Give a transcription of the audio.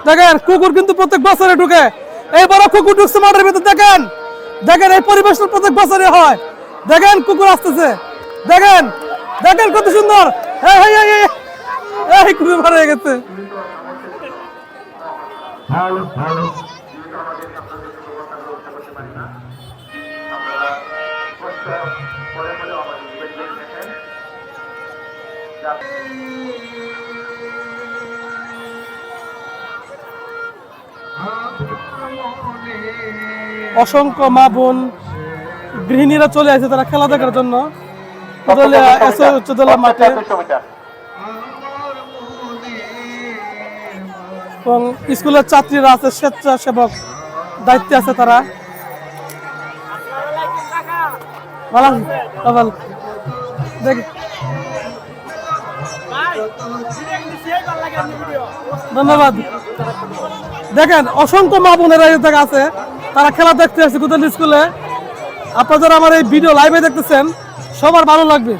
দেখেন কুকুর কিন্তু প্রত্যেক বছরে ঢুকে, এই বড় কুকুর ঢুকছে মাঠের ভিতর। দেখেন দেখেন এই পরিবেশটা প্রত্যেক বছরে হয়। দেখেন কুকুর আসতেছে, দেখেন দেখেন কত সুন্দর। এই কুকুর মারা গেছে। অসংখ্য মা বোন গৃহিণীরা চলে আসে তারা খেলা দেখার জন্য মাঠে, এবং স্কুলের ছাত্রীরা আছে, স্বেচ্ছাসেবক দায়িত্বে আছে তারা। ধন্যবাদ। দেখেন অসংখ্য মা বোনেরা আছে, তারা খেলা দেখতে আসছে কোথাও স্কুলে। আপনারা যারা আমার এই ভিডিও লাইভে দেখতেছেন সবার ভালো লাগবে।